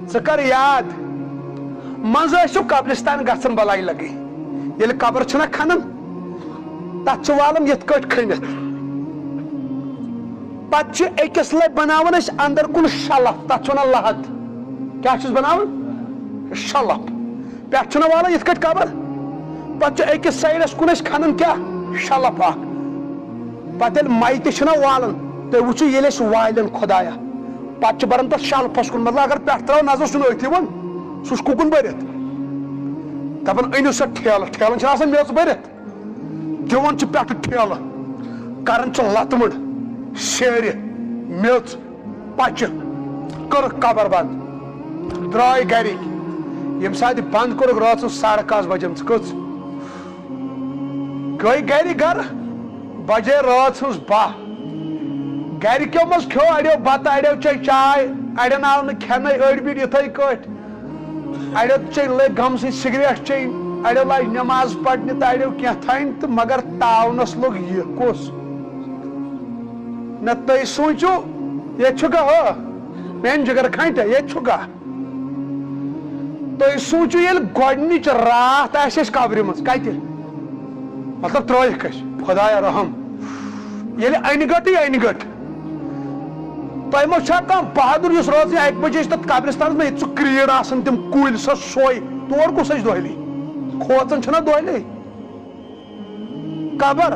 ثر یاد مز قبرستان گھن بلائی لگی یل قبر چھنا کھنان تک والن یت کٹ کھنت پتہ اکس لب بناون اندر کن شلف تک لحد کیا بناون شلف پہ والن یت کٹ قبر پتہ اکس سائڈس کن کھنان کیا شلف اخ پتہ مئی تہ والن تھی وچو یل والن خدایا پتہ بران تک شلفس کن مطلب اگر پہ ترو نظر سن اتھی ون سہ ککن برت دپان انو سا ٹھیلہ ٹھیلن میژ برت دون پہ ٹھیلہ کران لتمڑ شیر میژ پچہ کر قبر بند درائے گرک یم سات بند کورک رات 10:30 بجم کچ گئی گر گر بجے رات 12 گرکیو مز کھو اڑیو بتہ اڑیو چے چائے اڑین آو نہ کھنہ اڑ بیٹ یتھے کٹ اڑیو چے لے گم سی سگریٹ چے اڑیو لاج نماز پڑھنے تو اڑیو کیا تھائن تو مگر تاونس لوگ یہ کس نہ تھی سوچو یہ چھگا ہو مین جگر کھانٹا یہ چھگا تھی سوچو یل گۄڈنِچ رات آسہِ قبرِ منٛز کتہِ مطلب ترٲیِکھ أسۍ خدایا رحم ییٚلہِ انہِ گٔٹٕے انہِ گٔٹ تۄہہِ ما چھا کانٛہہ بہادُر یُس روزِ 1 بجے تتھ قبرستانس منٛز ییٚتہِ سُہ کرٛیٖڈ آسان تِم کُلۍ سۄ سۄے تور کُس اَسہِ دۄہلی کھوژان چھُنہ دۄہلی قبر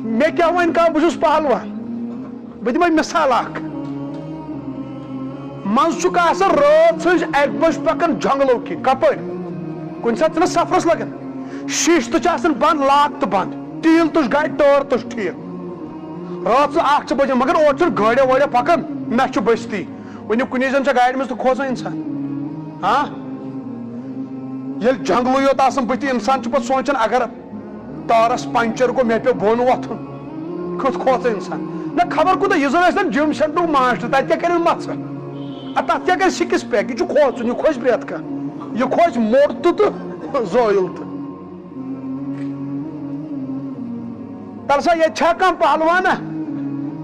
مےٚ کیٛاہ وۄنۍ کانٛہہ بہٕ چھُس پہلوان بہٕ دِمے مِثال اکھ مز آسان رات 1 بجے پکان جنگلو کن کپر کن سات سفرس لگان شیش تو بند لاک تو بند تیل تج گاڑی ٹٲر تج ٹھیک رات 1 بجے مگر اور گاڑی واڑی پکان نہ بستی ون کن زن گاڑی مز تو کھوژان انسان ہاں یل جنگلو یوت بت انسان پہ سوچان اگر تارس پنچر گو مے پہ بون وتھن کھت کھوژان انسان نہ خبر کوتہ یہ زن جم سینٹر ماسٹر تتہ کر مت تک کیا کر سکس پیک یہ کھوچن یہ کھوچ پریت کھان یہ کھوچ موٹ تو زٲیِل تو ترسا یہ کم پہلوانا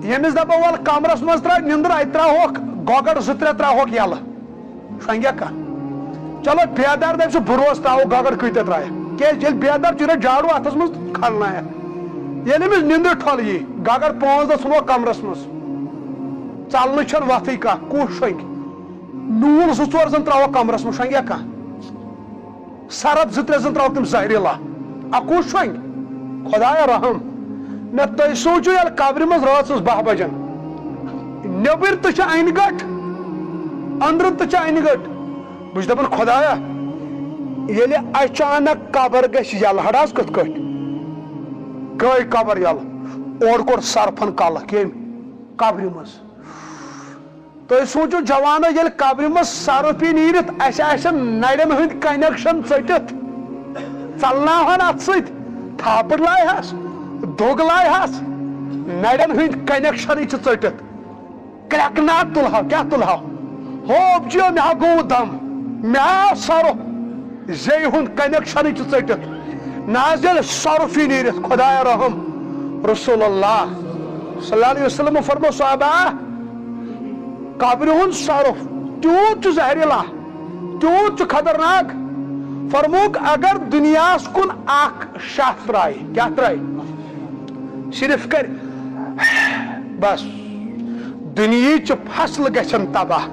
یمس دپو ول کمرس مز ترا نندر ات تراوک گۄگڑ 2-3 تراوک یل شنگیا کھا چلو بیدار دپ بروس تراو گۄگڑ کۭتیاہ ترایا کیٛازِ ییٚلہِ بیدار چیرے جاڑو اتھس مز کھلنایا ییٚلہِ أمِس نندر ٹھل یی گۄگڑ 5 دۄہ ژھٕنوکھ کمرس مز ژلنہٕ چھنہٕ وتھٕے کانٛہہ کُس شۄنگہِ نوٗل 2-4 زن تراوکھ کمرس مز شۄنگیا کانٛہہ سرد 2-3 زن تراوکھ تِم زہریلا کُس شۄنگہِ خدایا رحم نہ تُہۍ سوٗنٛچِو ییٚلہِ قبرِ منٛز رات 10 بجن نیبر تہِ چھِ انہِ گٔٹ أنٛدرٕ تہِ چھِ انہِ گٔٹ بہٕ چھُس دپان خدایا ییٚلہِ اچانک قبر گژھِ یلہٕ حظ کِتھ کٲٹھۍ گٔے قبر یلہٕ اور کوٚر سرفن کلہٕ کٔمۍ قبرِ منٛز تُہۍ سوٗنٛچِو جوانو ییٚلہِ قبرِ منٛز سرف پی نیٖرِتھ اسہِ آسن نرٮ۪ن ہٕنٛدۍ کنیکشن ژٔٹِتھ ژلناوہن اتھ سۭتۍ تھاپڑ لایہس دۄگ لایہس نرٮ۪ن ہٕنٛدۍ کنیکشنٕے چھِ ژٔٹِتھ کرٛٮ۪کناٹ تُلہو کیٛاہ تُلہو ہوپ جیو مےٚ ہا گوٚو دم مےٚ آو سرف زیٚیہِ ہُنٛد کنیکشنٕے چھِ ژٔٹِتھ نہ حظ ییٚلہِ سرف یی نیٖرِتھ خدایا رحم رسول اللہ صلی اللہ علیہ وسلم فرمو صحابہ قبر ہُنٛد سرف تیوٗت چھُ زہریلا تیوٗت چھُ خطرناک فرموک اگر دنیاس کُن اکھ شاہ ترایہِ کیٛاہ ترایہِ صرف کر بس دُنیہٕچ فصل گژھن تباہ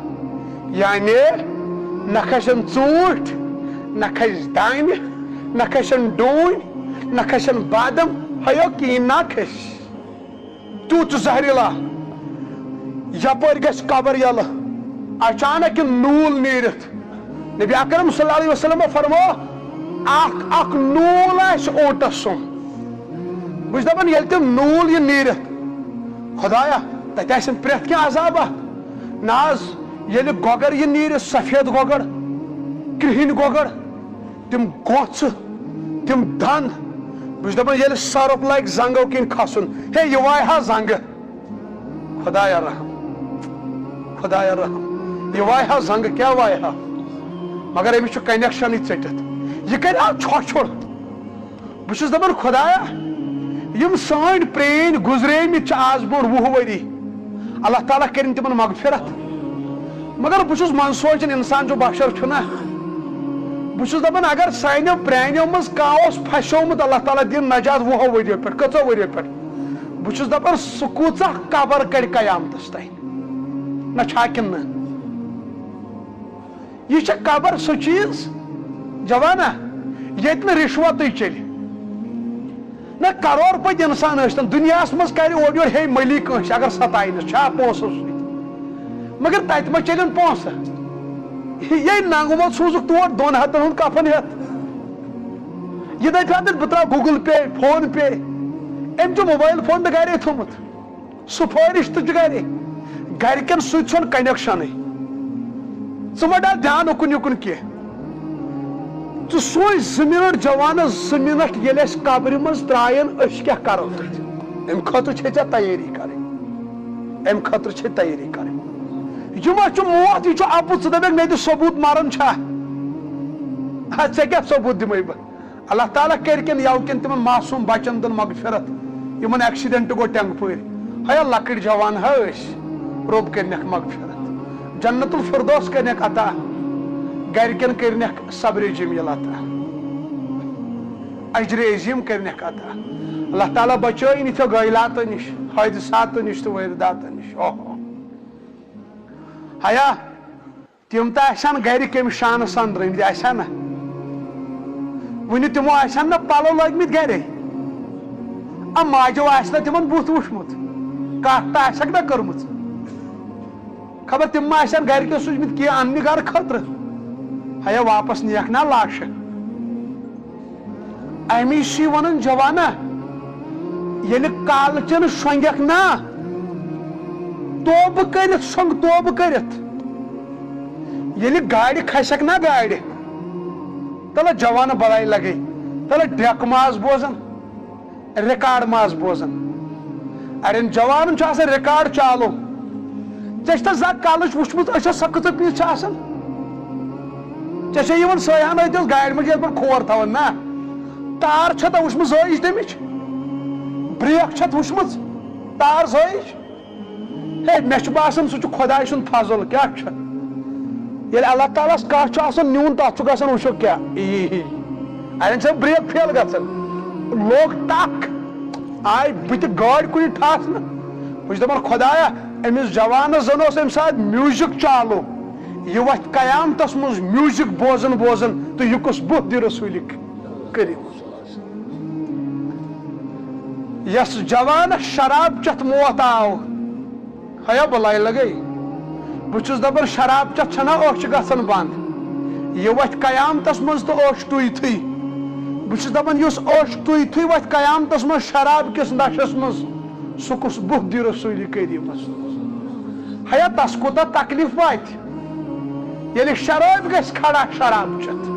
یعنی نہ کھسن ژوٗنٛٹھۍ نہ کھسہِ دانہِ نہ کھسن ڈوٗنۍ نہ کھسن بادم ہیو کِہیٖنۍ نہ کھسہِ تیوٗت چھُ زہریلا یپٲرۍ گژھِ قبر یلہٕ اچانک نوٗل نیٖرِتھ نبی اکرم صلی اللہ علیہ وسلم فرمو اکھ نوٗل آسہِ اوٹس سُنٛد بہٕ چھُس دپان ییٚلہِ تِم نوٗل یہِ نیٖرِتھ خدایا تتہِ آسن پرٛٮ۪تھ کینٛہہ عذاب اتھ نہ حظ ییٚلہِ گۄگر یہِ نیٖرِتھ سفید گۄگر کرٛہِنۍ گۄگر تِم گوژھٕ تِم دند بہٕ چھُس دپان ییٚلہِ سرف لگہِ زنگو کِنۍ کھسُن ہے یہِ وایہِ ہا زنگہٕ خدایا رحم خدایا رحم یہ وایہِ ہا زنگہٕ کیٛاہ وایہِ ہا مگر أمِس چھُ کنیکشنٕے ژٔٹِتھ یہِ کرِ ہا چھۄچھُر بہٕ چھُس دپان خدایا یم سٲنۍ پرٛٲنۍ گُزریمٕتۍ چھِ آز برونٛٹھ 20 ؤری اللہ تعالیٰ کٔرِنۍ تِمن مغفرت مگر بہت من سوچان انسان جو بشر چھنا بہت دپان اگر سانیو پرانیو مز کانٛہہ پھسیومت اللہ تعالیٰ دین نجات 20 ؤریو پہ کژو ؤریو پہ بہت دپان سہ کوٗژاہ قبر کڑِ قیامتس تام نہ چھا کِنہٕ نہ یہ چھا قبر سہ چیز جوانا ییٚتہِ نہٕ رشوتٕے چلہِ نہ کروڑ پتی انسان ٲسۍتن دُنیاہس منٛز کرِ اورٕ یورٕ ہے مٔلی کٲنٛسہِ اگر ستاینس چھا پونٛسو سۭتۍ مگر تتہِ ما چلن پونٛسہٕ یہ ننگمت سوزُکھ تور 2 ہتن ہُنٛد کفن ہٮ۪تھ یہ دپہِ ہا تیٚلہِ بہٕ تراو گوٗگل پے فون پے أمۍ چھُ موبایل فون تہِ گرے تھوٚمُت سُفٲرِش تہِ چھُ گرے گرِکٮ۪ن سۭتۍ چھُنہٕ کنیکشنٕے ژٕ ما ڈال دھیان اُکُن یِکُن کینٛہہ ژٕ سوٗنٛچ 2 مِنٹ جوانس 2 مِنٹ ییٚلہِ أسۍ قبرِ منٛز ترٛایَن أسۍ کیٛاہ کرو تتہِ امہِ خٲطرٕ چھے ژےٚ تیٲری کرٕنۍ امہِ خٲطرٕ چھے تیٲری کرٕنۍ یہ ما چھُ موت یہ چھُ اپُز ژٕ دپکھ مےٚ دِ ثبوٗت مران چھا ژےٚ کیٛاہ ثبوٗت دِمے بہٕ اللہ تعالیٰ کٔرۍکن یوکن تِمن معصوٗم بچن دِن مغفرت یِمن ایکسیڈنٹ گوٚو ٹینٛگہٕ پٲرۍ ہیا لۄکٕٹۍ جوان ہا ٲسۍ رۄب کٔرنکھ مغفرت جنت الفردوس کٔرنکھ عطا گرِکٮ۪ن کٔرنکھ صبرِ جمیٖل عطا اجرِ عظیٖم کٔرنکھ عطا اللہ تعالیٰ بچٲیِن یِتھیو غٲیلاتو نِش حٲدثاتو نِش تہٕ وٲرِداتو نِش اوہو ہیا تِم تہِ آسن گرِ کمہِ شانہٕ سان درٛٲمٕتۍ آسن نہ وُنہِ تِمو آسن نہ پلو لٲگمٕتۍ گرے ماجو آسہِ نہ تِمن بُتھ وٕچھمُت کتھ تہِ آسٮ۪کھ نہ کٔرمٕژ خبر تِم ما آسن گرِکیو سوٗزمٕتۍ کینٛہہ اننہِ گرٕ خٲطرٕ ہیا واپس نِیکھ نا لاشہِ امی چھِ ونان جوانا ییٚلہِ کالچن شۄنگکھ نا توبہٕ کٔرِتھ شۄنگ توبہٕ کٔرِتھ ییٚلہِ گاڑِ کھسکھ نا گاڑِ تلہٕ جوانہٕ بلاے لگے تلہٕ ڈیکہٕ ماز بوزان رِکاڈ ماز بوزان اڑٮ۪ن جوانن چھُ آسان رِکاڈ چالو ژےٚ چھُتھا زانٛہہ کالٕچ وٕچھمُت أچھس سۄ کۭژاہ پیٖس چھِ آسان ژےٚ چھے یِوان سٲیہان أتھۍ گاڑِ منٛز یتھ پٲٹھۍ کھور تھاوان نا تار چھتھا وٕچھمٕژ زٲیِج تمِچ بریک چھتھ وٕچھمٕژ تار زٲیِج ہے مےٚ چھُ باسان سُہ چھُ خۄداے سُنٛد فضل کیٛاہ چھُ ییٚلہِ اللہ تعالیٰ ہس کانٛہہ چھُ آسان نیُن تتھ چھُ گژھان وٕچھو کیٛاہ اڑٮ۪ن چھِ بریک فیل گژھان لوگ ٹکھ آیہِ بٕتھِ گٲڑۍ کُنہِ ٹھاسنہٕ بہٕ چھُس دپان خۄدایا أمِس جوانس زن اوس امہِ ساتہٕ میوٗزک چالو یہِ وتھِ قیامتس منٛز میوٗزک بوزان بوزان تہٕ یہِ کُس بُتھ دِ رسوٗلِک کٔرِتھ یس جوانس شراب چتھ موت آو ہیا بلاے لگے بہٕ چھُس دپان شراب چتھ چھنا أچھ گژھان بنٛد یہِ وتھِ قیامتس منٛز تہٕ أچھ ٹُوِتھٕے بہٕ چھُس دپان یُس أچھ ٹُوِتھٕے وتھِ قیامتس منٛز شراب کِس نشس منٛز سُہ کُس بُتھ دِ رسوٗلِ کریٖمس ہیا تس کوٗتاہ تکلیف واتہِ ییٚلہِ شرٲبۍ گژھِ کھڑا شراب چتھ